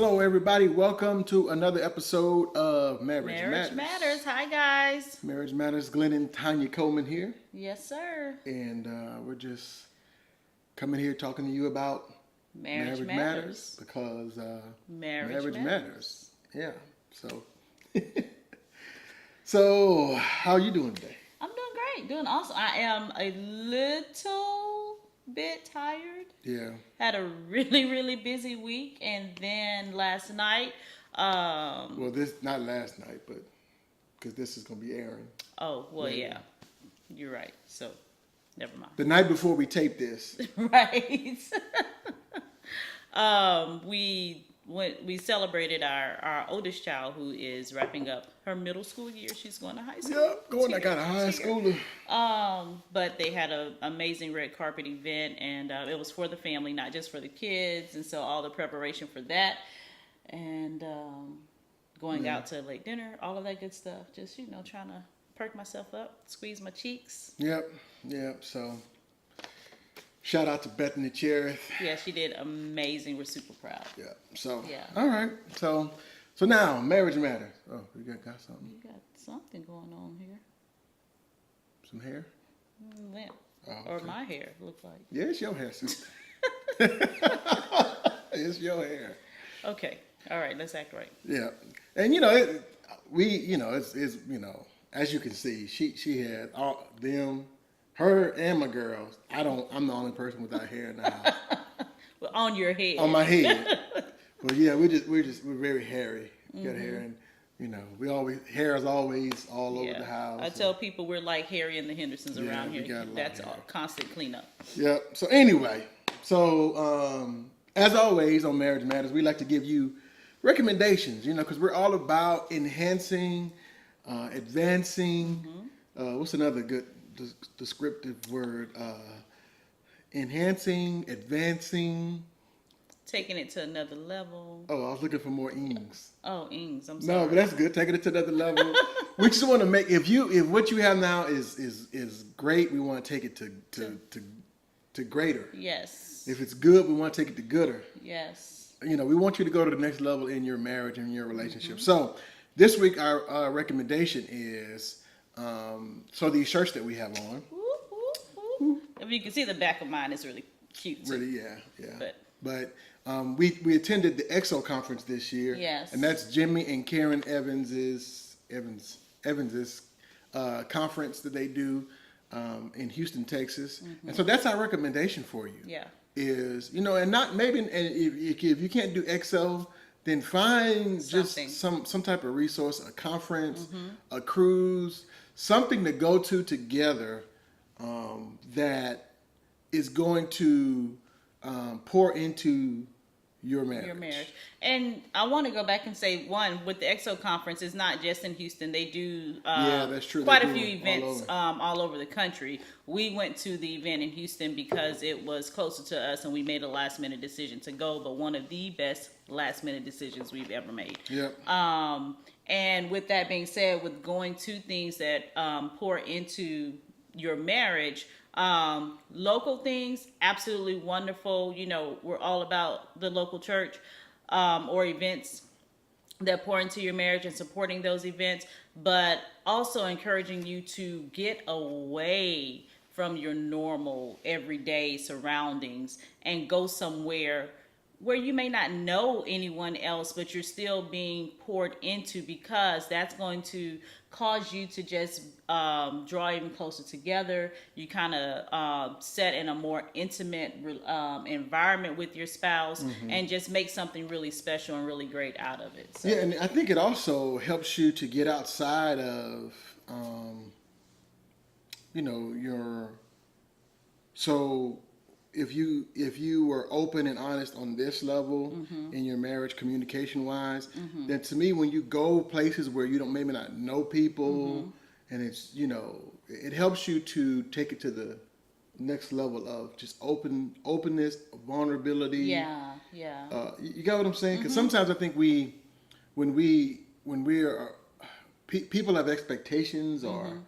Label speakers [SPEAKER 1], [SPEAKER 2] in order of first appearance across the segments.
[SPEAKER 1] Hello, everybody. Welcome to another episode of Marriage
[SPEAKER 2] Marriage
[SPEAKER 1] Matters.
[SPEAKER 2] Matters. Hi, guys.
[SPEAKER 1] Marriage Matters. Glenn and Tanya Coleman here,
[SPEAKER 2] Yes, sir.
[SPEAKER 1] and we're just coming here talking to you about
[SPEAKER 2] Marriage
[SPEAKER 1] Matters
[SPEAKER 2] Matters.
[SPEAKER 1] because
[SPEAKER 2] Marriage
[SPEAKER 1] matters. Yeah. So, so how are you doing today?
[SPEAKER 2] I'm doing great. Doing awesome. I am a little bit tired.
[SPEAKER 1] Yeah.
[SPEAKER 2] Had a really busy week, and then last night.
[SPEAKER 1] Well, this not last night, but because this is going to be airing.
[SPEAKER 2] Oh well,
[SPEAKER 1] later.
[SPEAKER 2] yeah. You're right. So, never mind.
[SPEAKER 1] The night before we taped this.
[SPEAKER 2] Right. We celebrated our oldest child, who is wrapping up her middle school year. She's going to high school.
[SPEAKER 1] Yep, going. I got a high schooler.
[SPEAKER 2] But they had an amazing red carpet event, and it was for the family, not just for the kids. And so all the preparation for that, and going out to late dinner, all of that good stuff. Just trying to perk myself up, squeeze my cheeks.
[SPEAKER 1] Yep. So, shout out to Bethany Cherith.
[SPEAKER 2] Yeah, she did amazing. We're super proud.
[SPEAKER 1] Yeah. So.
[SPEAKER 2] Yeah.
[SPEAKER 1] All right. So now Marriage Matters. Oh, we got something.
[SPEAKER 2] You got something going on here.
[SPEAKER 1] Some hair.
[SPEAKER 2] Limp.
[SPEAKER 1] Oh,
[SPEAKER 2] Or
[SPEAKER 1] okay.
[SPEAKER 2] my hair, look like.
[SPEAKER 1] Yeah, it's your hair, sis. It's your hair.
[SPEAKER 2] Okay. All right. Let's act right.
[SPEAKER 1] Yeah. And as you can see, she had all them, her and my girls. I'm the only person without hair in the house.
[SPEAKER 2] Well, on your head.
[SPEAKER 1] On my head. But yeah, we're very hairy. Got hair, and hair is always all over the house.
[SPEAKER 2] I tell people we're like Harry and the Hendersons
[SPEAKER 1] Yeah,
[SPEAKER 2] around
[SPEAKER 1] we
[SPEAKER 2] here.
[SPEAKER 1] got a lot
[SPEAKER 2] That's
[SPEAKER 1] of hair.
[SPEAKER 2] all constant cleanup.
[SPEAKER 1] Yep. So anyway, as always on Marriage Matters, we like to give you recommendations. Because we're all about enhancing, advancing. What's another good descriptive word? Enhancing, advancing.
[SPEAKER 2] Taking it to another level.
[SPEAKER 1] Oh, I was looking for more ings.
[SPEAKER 2] Oh, ings. I'm sorry.
[SPEAKER 1] No, but that's good. Taking it to another level. We just want to make if what you have now is great, we want to take it to greater.
[SPEAKER 2] Yes.
[SPEAKER 1] If it's good, we want to take it to gooder.
[SPEAKER 2] Yes.
[SPEAKER 1] We want you to go to the next level in your marriage and your relationship. So this week our recommendation is these shirts that we have on.
[SPEAKER 2] Whoop, whoop, whoop. If you can see the back of mine, it's really cute too.
[SPEAKER 1] Really, yeah.
[SPEAKER 2] But
[SPEAKER 1] we attended the EXO conference this year.
[SPEAKER 2] Yes.
[SPEAKER 1] And that's Jimmy and Karen Evans's conference that they do in Houston, Texas. And so that's our recommendation for you.
[SPEAKER 2] Yeah.
[SPEAKER 1] Is and not maybe and if you can't do EXO, then find
[SPEAKER 2] Something.
[SPEAKER 1] just some type of resource, a conference, a cruise, something to go to together that is going to pour into your marriage.
[SPEAKER 2] Your marriage. And I want to go back and say, one, with the EXO conference, it's not just in Houston. They do
[SPEAKER 1] that's true.
[SPEAKER 2] quite
[SPEAKER 1] They
[SPEAKER 2] a
[SPEAKER 1] do
[SPEAKER 2] few
[SPEAKER 1] it
[SPEAKER 2] events all over the country. We went to the event in Houston because it was closer to us, and we made a last-minute decision to go, but one of the best last-minute decisions we've ever made.
[SPEAKER 1] Yep.
[SPEAKER 2] And with that being said, with going to things that pour into your marriage, local things, absolutely wonderful. We're all about the local church or events that pour into your marriage and supporting those events, but also encouraging you to get away from your normal everyday surroundings and go somewhere where you may not know anyone else, but you're still being poured into, because that's going to cause you to just draw even closer together. You kind of set in a more intimate environment with your spouse and just make something really special and really great out of it. So.
[SPEAKER 1] Yeah, and I think it also helps you to get outside of, if you were open and honest on this level in your marriage, communication wise, then to me, when you go places where you maybe not know people, and it's it helps you to take it to the next level of just openness, vulnerability.
[SPEAKER 2] Yeah.
[SPEAKER 1] You got what I'm saying? Because sometimes I think when we are people have expectations or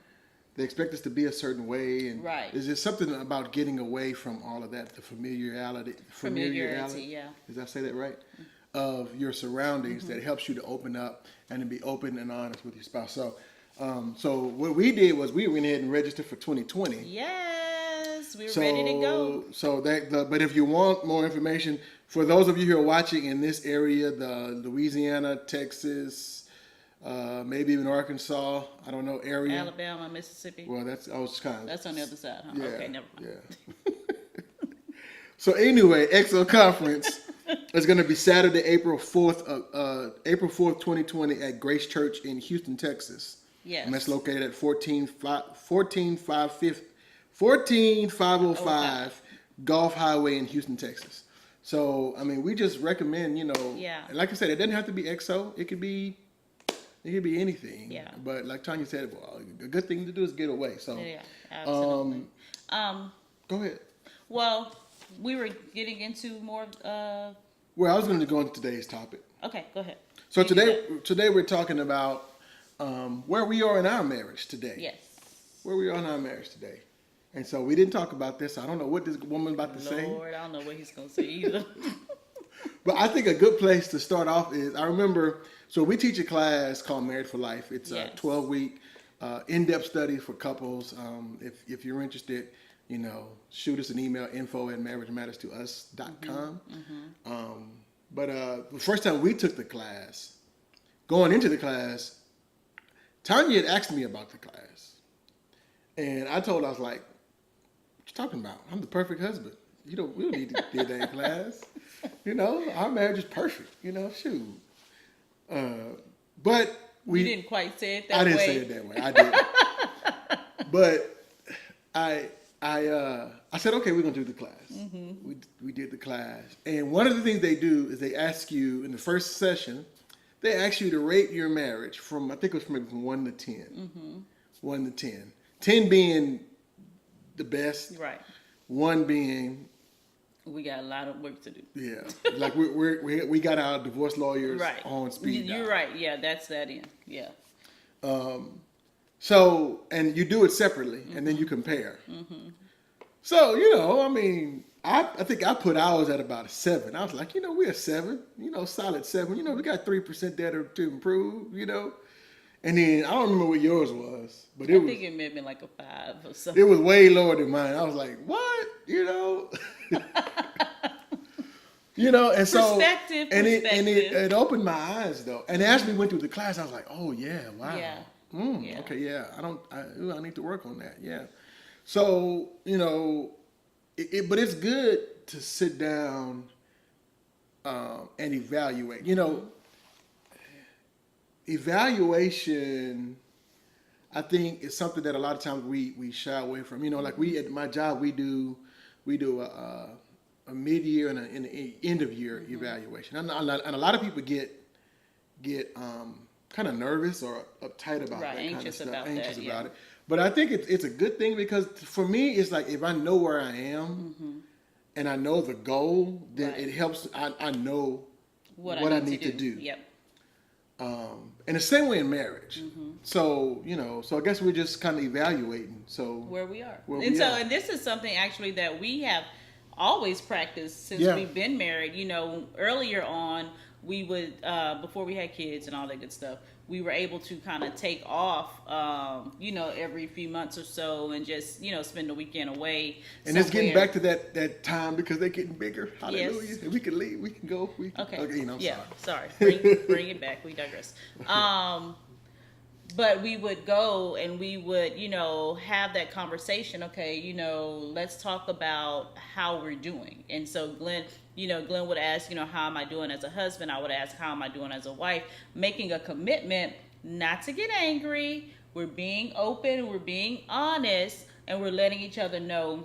[SPEAKER 1] they expect us to be a certain way, and
[SPEAKER 2] Right.
[SPEAKER 1] there's just something about getting away from all of that, the familiarity.
[SPEAKER 2] Familiarity, yeah.
[SPEAKER 1] Did I say that right? of your surroundings that helps you to open up and to be open and honest with your spouse. So, so what we did was we went ahead and registered for 2020.
[SPEAKER 2] Yes, we're ready to go.
[SPEAKER 1] So but if you want more information, for those of you who are watching in this area, the Louisiana, Texas, maybe even Arkansas, I don't know, area.
[SPEAKER 2] Alabama, Mississippi.
[SPEAKER 1] Well, that's
[SPEAKER 2] on the other side, huh?
[SPEAKER 1] Yeah,
[SPEAKER 2] Okay, never mind.
[SPEAKER 1] Yeah. So anyway, EXO Conference is going to be Saturday, April 4th, 2020 at Grace Church in Houston, Texas.
[SPEAKER 2] Yes.
[SPEAKER 1] And that's located at 14505 Gulf Highway in Houston, Texas. So, I mean, we just recommend,
[SPEAKER 2] Yeah.
[SPEAKER 1] and like I said, it doesn't have to be EXO. It could be anything.
[SPEAKER 2] Yeah.
[SPEAKER 1] But like Tanya said, well, a good thing to do is get away. So,
[SPEAKER 2] Yeah, absolutely.
[SPEAKER 1] Go ahead.
[SPEAKER 2] Well, we were getting into more.
[SPEAKER 1] Well, I was going to go into today's topic.
[SPEAKER 2] Okay, go ahead.
[SPEAKER 1] So
[SPEAKER 2] You do
[SPEAKER 1] today we're talking about where we are in our marriage today.
[SPEAKER 2] Yes.
[SPEAKER 1] Where we are in our marriage today. And so we didn't talk about this. I don't know what this woman's about to say.
[SPEAKER 2] Lord, I don't know what he's going to say either.
[SPEAKER 1] But I think a good place to start off is, I remember, so we teach a class called Married for Life. It's
[SPEAKER 2] Yes.
[SPEAKER 1] a 12-week in-depth study for couples. If you're interested, shoot us an email, info@marriagematterstous.com. But the first time we took the class, going into the class, Tanya had asked me about the class. And I told her, I was like, what you talking about? I'm the perfect husband. We don't need to do that in class. Our marriage is perfect. Shoot. But
[SPEAKER 2] You didn't quite say it that way.
[SPEAKER 1] I didn't say it that way. I did. But I said, okay, we're gonna do the class. We did the class, and one of the things they do is they ask you in the first session, they ask you to rate your marriage from, I think it was from 1 to 10. 1 to 10. 10 being the best.
[SPEAKER 2] Right.
[SPEAKER 1] 1 being,
[SPEAKER 2] We got a lot of work to do.
[SPEAKER 1] yeah, like we got our divorce lawyers
[SPEAKER 2] Right.
[SPEAKER 1] on speed dial.
[SPEAKER 2] You're right. Yeah, that's that in. Yeah.
[SPEAKER 1] So, and you do it separately, and then you compare. So, I mean, I think I put ours at about a 7. I was like, we're a 7, solid 7. We got 3% there to improve, And then I don't remember what yours was, but
[SPEAKER 2] I think it may have been like a 5 or something.
[SPEAKER 1] it was way lower than mine. I was like, what? And so
[SPEAKER 2] Perspective.
[SPEAKER 1] it opened my eyes though. And as we went through the class, I was like, oh yeah, wow.
[SPEAKER 2] Yeah. Yeah.
[SPEAKER 1] Okay, yeah. I need to work on that. Yeah. So, but it's good to sit down and evaluate. Evaluation, I think, is something that a lot of times we shy away from. Like at my job, we do a mid-year and an end of year evaluation, and a lot of people get kind of nervous or uptight about that kind of stuff, anxious about it. But I think it's a good thing, because for me, it's like if I know where I am and I know the goal, then it helps. I know what I need to do.
[SPEAKER 2] Yep.
[SPEAKER 1] And the same way in marriage. So, so I guess we're just kind of evaluating. So
[SPEAKER 2] where we are.
[SPEAKER 1] And
[SPEAKER 2] and this is something actually that we have always practiced since we've been married. Earlier on, we would, before we had kids and all that good stuff, we were able to kind of take off, every few months or so and just, spend the weekend away.
[SPEAKER 1] And it's getting back to that time, because they're getting bigger. Hallelujah.
[SPEAKER 2] Yes.
[SPEAKER 1] And we can leave, we can go.
[SPEAKER 2] Okay.
[SPEAKER 1] I'm
[SPEAKER 2] sorry. Bring it back. We digress. But we would go and we would, have that conversation. Okay, let's talk about how we're doing. And so Glenn would ask, how am I doing as a husband? I would ask, how am I doing as a wife? Making a commitment not to get angry. We're being open, we're being honest, and we're letting each other know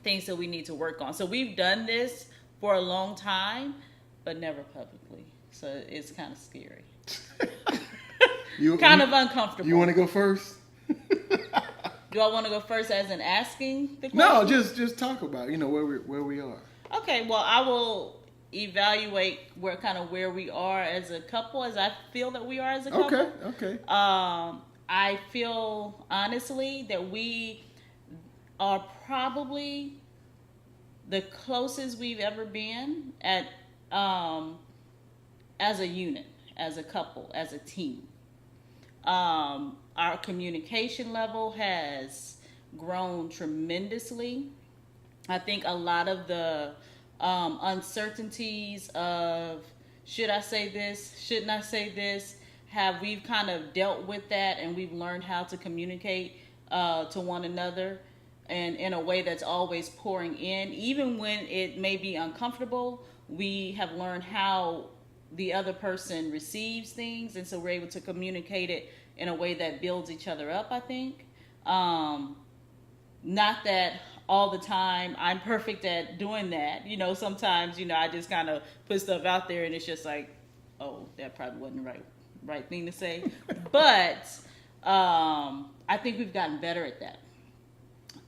[SPEAKER 2] things that we need to work on. So we've done this for a long time, but never publicly. So it's kind of scary. Kind of uncomfortable.
[SPEAKER 1] You want to go first?
[SPEAKER 2] Do I want to go first as in asking the question?
[SPEAKER 1] No, just talk about, where we are.
[SPEAKER 2] Okay, well, I will evaluate where we are as a couple, as I feel that we are as a couple.
[SPEAKER 1] Okay.
[SPEAKER 2] I feel honestly that we are probably the closest we've ever been at as a unit, as a couple, as a team. Our communication level has grown tremendously. I think a lot of the uncertainties of should I say this, shouldn't I say this, we've kind of dealt with that, and we've learned how to communicate to one another, and in a way that's always pouring in, even when it may be uncomfortable. We have learned how the other person receives things, and so we're able to communicate it in a way that builds each other up, I think. Not that all the time I'm perfect at doing that. Sometimes, I just kind of put stuff out there and it's just like, oh, that probably wasn't the right thing to say. But I think we've gotten better at that.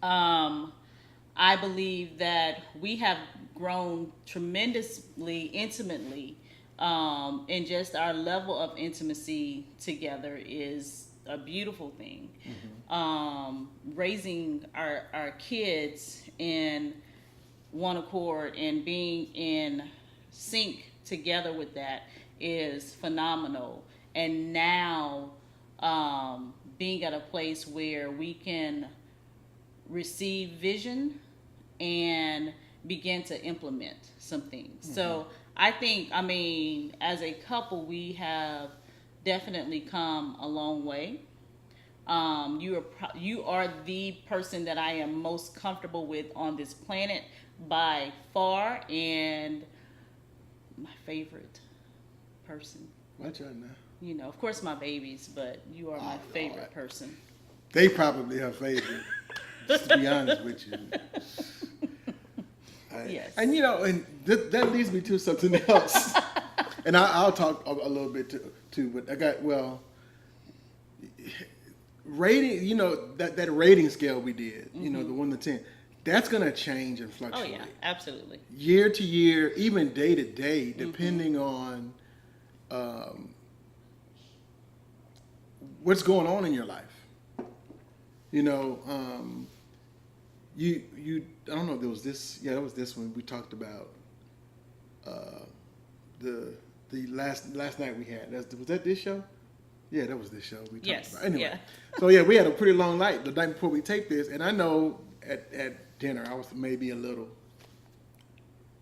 [SPEAKER 2] I believe that we have grown tremendously intimately, and just our level of intimacy together is a beautiful thing. Raising our kids in one accord and being in sync together with that is phenomenal. And now being at a place where we can receive vision and begin to implement some things. So I think, as a couple, we have definitely come a long way. You are the person that I am most comfortable with on this planet by far, and my favorite person.
[SPEAKER 1] Watch out now.
[SPEAKER 2] Of course my babies, but you are my favorite person.
[SPEAKER 1] They probably her favorite. Just to be honest with you.
[SPEAKER 2] Yes.
[SPEAKER 1] And and that leads me to something else. And I'll talk a little bit too. But I got rating. That rating scale we did. The 1 to 10. That's gonna change and fluctuate.
[SPEAKER 2] Oh yeah, absolutely.
[SPEAKER 1] Year to year, even day to day, depending on what's going on in your life. I don't know if there was this. Yeah, that was this one. We talked about the last night we had. Was that this show? Yeah, that was this show we talked about. Anyway,
[SPEAKER 2] yeah.
[SPEAKER 1] So yeah, we had a pretty long night the night before we taped this, and I know at dinner I was maybe a little.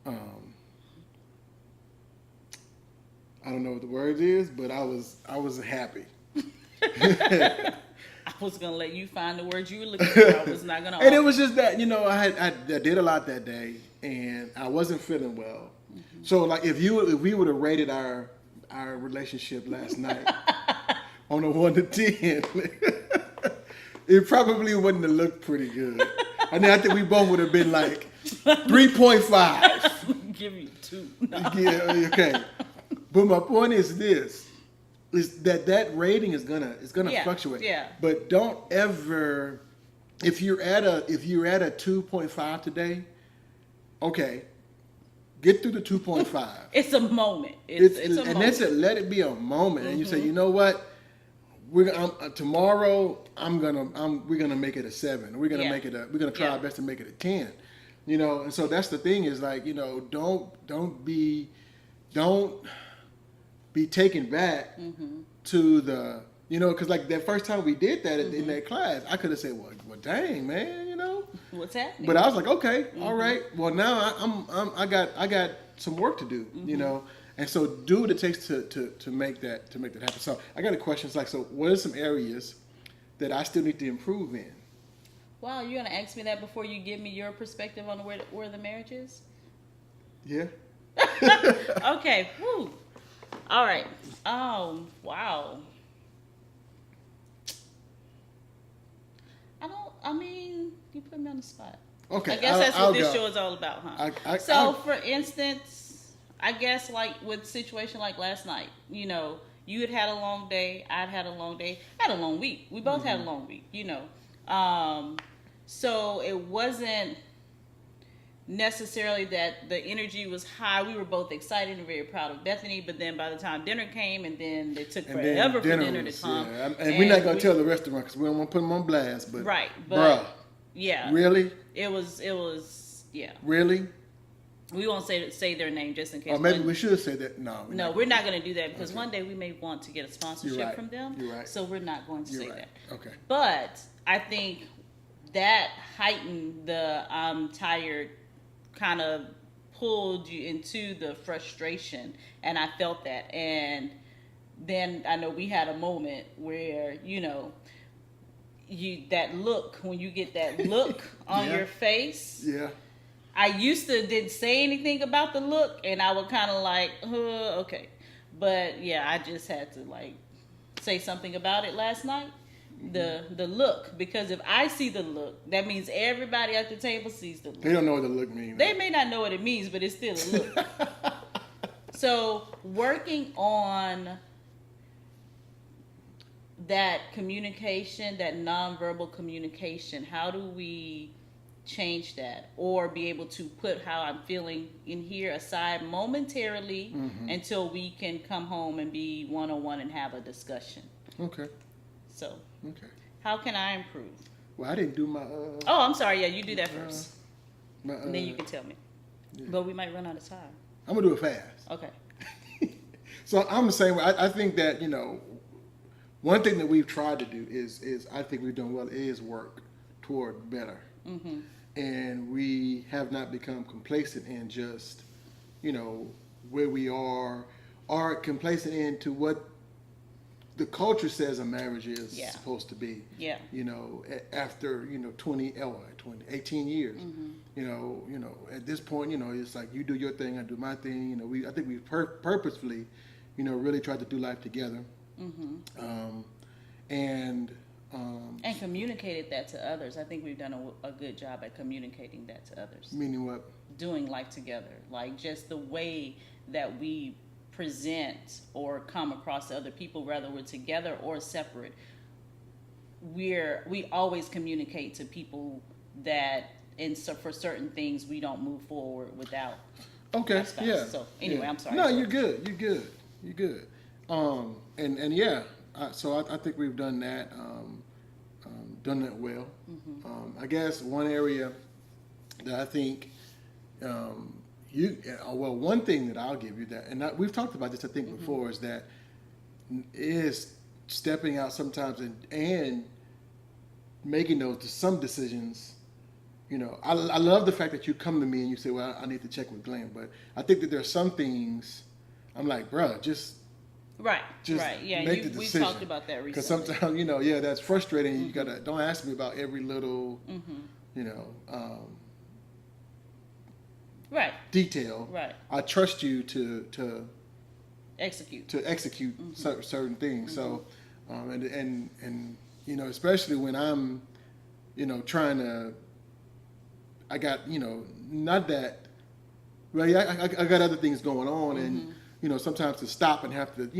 [SPEAKER 1] I don't know what the word is, but I was happy.
[SPEAKER 2] I was gonna let you find the words you were looking for. I was not gonna.
[SPEAKER 1] And it was just that I did a lot that day, and I wasn't feeling well. So like if we would have rated our relationship last night on a 1 to 10, it probably wouldn't have looked pretty good. I think we both would have been like 3.5.
[SPEAKER 2] Give you 2. No.
[SPEAKER 1] Yeah, okay. But my point is this. Is that rating is gonna fluctuate.
[SPEAKER 2] Yeah.
[SPEAKER 1] But don't ever, if you're at a 2.5 today, okay, get through the 2.5.
[SPEAKER 2] It's a moment. It's a moment.
[SPEAKER 1] And that's it. Let it be a moment, and you say, you know what, tomorrow we're gonna make it a 7. We're gonna make it we're gonna try our best to make it a 10. And so that's the thing is like don't be taken back to the, because like that first time we did that in that class, I could have said, well, dang, man,
[SPEAKER 2] what's happening?
[SPEAKER 1] But I was like, okay, all right. Well, now I got some work to do, and so do what it takes to make that happen. So I got a question. It's like, so what are some areas that I still need to improve in?
[SPEAKER 2] Wow, you're gonna ask me that before you give me your perspective on where the marriage is?
[SPEAKER 1] Yeah.
[SPEAKER 2] Okay. Woo. All right. Wow. You put me on the spot.
[SPEAKER 1] Okay.
[SPEAKER 2] I guess that's what this
[SPEAKER 1] go.
[SPEAKER 2] show is all about, huh? For instance, I guess like with situation like last night, you had a long day, I'd had a long day, I had a long week. We both had a long week, So it wasn't necessarily that the energy was high. We were both excited and very proud of Bethany, but then by the time dinner came, and then it took forever for dinner to come.
[SPEAKER 1] Yeah. And we're not going to tell the restaurant because we don't want to put them on blast. But
[SPEAKER 2] right, but
[SPEAKER 1] bruh,
[SPEAKER 2] yeah,
[SPEAKER 1] really,
[SPEAKER 2] it was yeah.
[SPEAKER 1] Really,
[SPEAKER 2] We won't say their name just in case.
[SPEAKER 1] Or maybe we should say that. No,
[SPEAKER 2] we're not going to do that because one day we may want to get a sponsorship
[SPEAKER 1] You're right.
[SPEAKER 2] from them.
[SPEAKER 1] You're right.
[SPEAKER 2] So we're not going to say
[SPEAKER 1] right.
[SPEAKER 2] that.
[SPEAKER 1] Okay.
[SPEAKER 2] But I think that heightened the I'm tired, kind of pulled you into the frustration, and I felt that. And then I know we had a moment where that look, when you get that look on
[SPEAKER 1] Yeah.
[SPEAKER 2] your face.
[SPEAKER 1] Yeah.
[SPEAKER 2] I used to didn't say anything about the look, and I would kind of like, okay. But yeah, I just had to like say something about it last night. The look, because if I see the look, that means everybody at the table sees the look.
[SPEAKER 1] They don't know what the look means.
[SPEAKER 2] They may not know what it means, but it's still a look. So working on that communication, that nonverbal communication, how do we change that, or be able to put how I'm feeling in here aside momentarily until we can come home and be one-on-one and have a discussion?
[SPEAKER 1] Okay.
[SPEAKER 2] So,
[SPEAKER 1] Okay.
[SPEAKER 2] how can I improve?
[SPEAKER 1] Well, I didn't do my.
[SPEAKER 2] Oh, I'm sorry. Yeah, you do that first,
[SPEAKER 1] my,
[SPEAKER 2] and then you can tell me.
[SPEAKER 1] Yeah.
[SPEAKER 2] But we might run out of time.
[SPEAKER 1] I'm gonna do it fast.
[SPEAKER 2] Okay.
[SPEAKER 1] So I'm the same way. I think that one thing that we've tried to do is I think we've done well is work toward better.
[SPEAKER 2] Mm-hmm.
[SPEAKER 1] And we have not become complacent in just, where we are, or complacent into what the culture says a marriage is supposed to be.
[SPEAKER 2] Yeah.
[SPEAKER 1] After 18 years. At this point, it's like you do your thing, I do my thing. I think we purposefully, really tried to do life together.
[SPEAKER 2] Mm-hmm.
[SPEAKER 1] And
[SPEAKER 2] communicated that to others. I think we've done a good job at communicating that to others.
[SPEAKER 1] Meaning what?
[SPEAKER 2] Doing life together. Like just the way that we present or come across to other people, whether we're together or separate. We always communicate to people that for certain things we don't move forward without.
[SPEAKER 1] Okay.
[SPEAKER 2] our spouse.
[SPEAKER 1] Yeah.
[SPEAKER 2] So anyway,
[SPEAKER 1] yeah.
[SPEAKER 2] I'm sorry.
[SPEAKER 1] No, you're good. You're good. And yeah. So I think we've done that. Done that well.
[SPEAKER 2] Mm-hmm.
[SPEAKER 1] I guess one area that I think one thing that I'll give you that, and we've talked about this I think before, is stepping out sometimes and making some decisions. I love the fact that you come to me and you say, well, I need to check with Glenn, but I think that there's some things I'm like, bruh, just
[SPEAKER 2] right. Yeah,
[SPEAKER 1] make the
[SPEAKER 2] we've
[SPEAKER 1] decision.
[SPEAKER 2] talked about that recently.
[SPEAKER 1] Because sometimes, that's frustrating. You gotta don't ask me about every little,
[SPEAKER 2] right
[SPEAKER 1] detail.
[SPEAKER 2] Right.
[SPEAKER 1] I trust you to
[SPEAKER 2] execute
[SPEAKER 1] certain things. So, and especially when I'm, trying to, I got not that. Well, yeah, I got other things going on, and sometimes to stop and have to,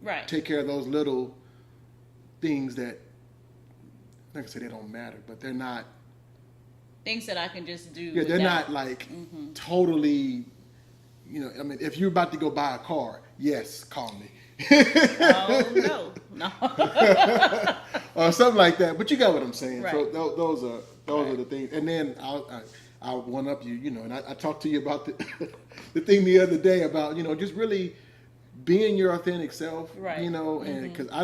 [SPEAKER 2] right.
[SPEAKER 1] take care of those little things that, like I said, they don't matter, but they're not
[SPEAKER 2] things that I can just do.
[SPEAKER 1] Yeah, they're not like totally. If you're about to go buy a car, yes, call me.
[SPEAKER 2] Oh no.
[SPEAKER 1] Or something like that. But you got what I'm saying.
[SPEAKER 2] Right.
[SPEAKER 1] So those are the things. And then I'll one up you, and I talked to you about the thing the other day about just really being your authentic self.
[SPEAKER 2] Right.
[SPEAKER 1] And because I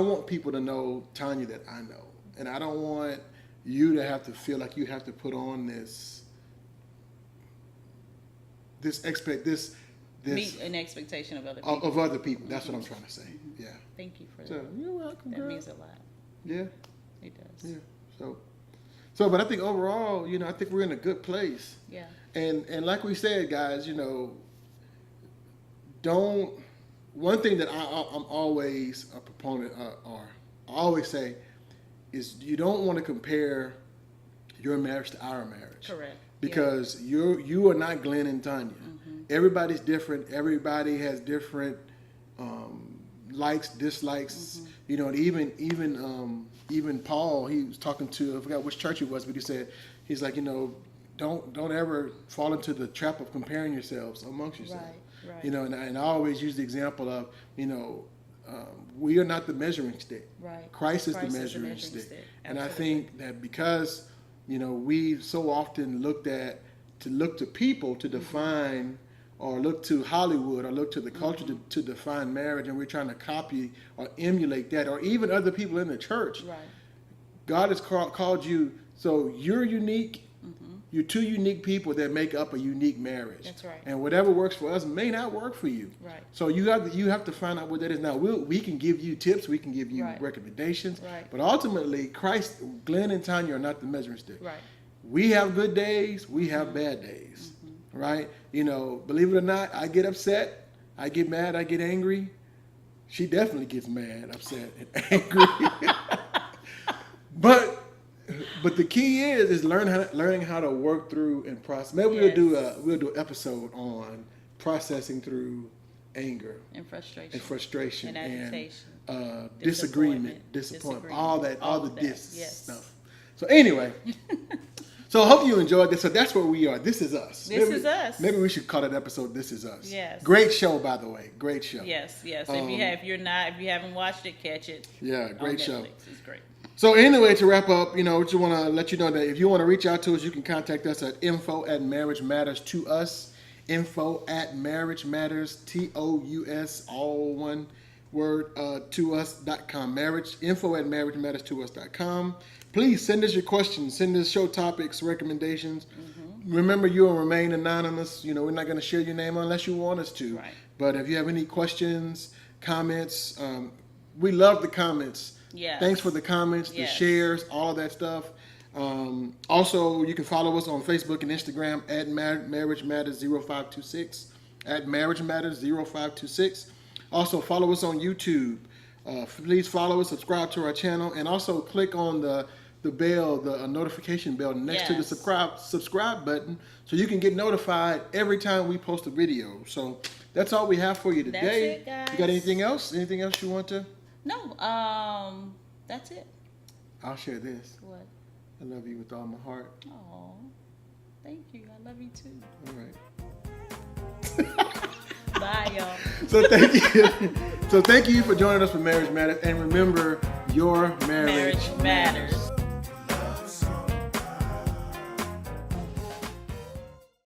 [SPEAKER 1] want people to know Tanya that I know, and I don't want you to have to feel like you have to put on
[SPEAKER 2] meet an expectation of other people.
[SPEAKER 1] Of other people. That's what I'm trying to say. Yeah.
[SPEAKER 2] Thank you for that.
[SPEAKER 1] So you're welcome.
[SPEAKER 2] That
[SPEAKER 1] girl.
[SPEAKER 2] means a lot.
[SPEAKER 1] Yeah.
[SPEAKER 2] It does.
[SPEAKER 1] Yeah. So, but I think overall, I think we're in a good place.
[SPEAKER 2] Yeah.
[SPEAKER 1] And like we said, guys, one thing that I'm always a proponent or I always say is you don't want to compare your marriage to our marriage.
[SPEAKER 2] Correct.
[SPEAKER 1] Because you are not Glenn and Tanya. Everybody's different. Everybody has different likes, dislikes. And even Paul, he was talking to, I forgot which church it was, but he said, he's like, don't ever fall into the trap of comparing yourselves amongst yourselves.
[SPEAKER 2] Right.
[SPEAKER 1] And I always use the example of, we are not the measuring stick.
[SPEAKER 2] Right.
[SPEAKER 1] Christ is the measuring stick. And I think that because, we've so often looked at look to people to define, or look to Hollywood, or look to the culture to define marriage, and we're trying to copy or emulate that, or even other people in the church.
[SPEAKER 2] Right.
[SPEAKER 1] God has called you, so you're unique. You're two unique people that make up a unique marriage.
[SPEAKER 2] That's right.
[SPEAKER 1] And whatever works for us may not work for you.
[SPEAKER 2] Right.
[SPEAKER 1] So you have to find out what that is. Now we can give you tips, we can give you
[SPEAKER 2] Right.
[SPEAKER 1] recommendations,
[SPEAKER 2] Right.
[SPEAKER 1] but ultimately, Glenn and Tanya are not the measuring stick.
[SPEAKER 2] Right.
[SPEAKER 1] We have good days, we have bad days, right? You know, believe it or not, I get upset, I get mad, I get angry. She definitely gets mad, upset, and angry. But the key is learning how to work through and process. Maybe
[SPEAKER 2] Yes.
[SPEAKER 1] we'll do an episode on processing through anger
[SPEAKER 2] And frustration.
[SPEAKER 1] and
[SPEAKER 2] agitation.
[SPEAKER 1] disagreement, disappointment, all the
[SPEAKER 2] that.
[SPEAKER 1] dis
[SPEAKER 2] Yes.
[SPEAKER 1] stuff. So anyway, so I hope you enjoyed this. So that's where we are. This is us.
[SPEAKER 2] This is us.
[SPEAKER 1] Maybe we should call that episode "This Is Us."
[SPEAKER 2] Yes.
[SPEAKER 1] Great show, by the way. Great show.
[SPEAKER 2] Yes. If you haven't watched it, catch it.
[SPEAKER 1] Yeah,
[SPEAKER 2] on
[SPEAKER 1] great show.
[SPEAKER 2] Netflix. It's great.
[SPEAKER 1] So anyway, to wrap up, you know, we just want to let you know that if you want to reach out to us, you can contact us at info@marriagematters to us. info@marriagematters, TOUS, all one word, to us.com. info@marriagematters2us.com. Please send us your questions, send us show topics, recommendations. Remember, you will remain anonymous. You know, we're not going to share your name unless you want us to.
[SPEAKER 2] Right.
[SPEAKER 1] But if you have any questions, comments, we love the comments.
[SPEAKER 2] Yes.
[SPEAKER 1] Thanks for the comments, the
[SPEAKER 2] Yes.
[SPEAKER 1] shares, all of that stuff. Also, you can follow us on Facebook and Instagram at Marriage Matters 0526, at Marriage Matters 0526. Also, follow us on YouTube. Please follow us, subscribe to our channel, and also click on the bell, the notification bell next to the subscribe button, so you can get notified every time we post a video. So that's all we have for you today.
[SPEAKER 2] That's it, guys.
[SPEAKER 1] You got anything else? Anything else you want to?
[SPEAKER 2] No, that's it.
[SPEAKER 1] I'll share this.
[SPEAKER 2] What?
[SPEAKER 1] I love you with all my heart.
[SPEAKER 2] Oh, thank you. I love you too.
[SPEAKER 1] All right.
[SPEAKER 2] Bye, y'all.
[SPEAKER 1] So thank you for joining us for Marriage Matters, and remember, your marriage
[SPEAKER 2] Marriage matters.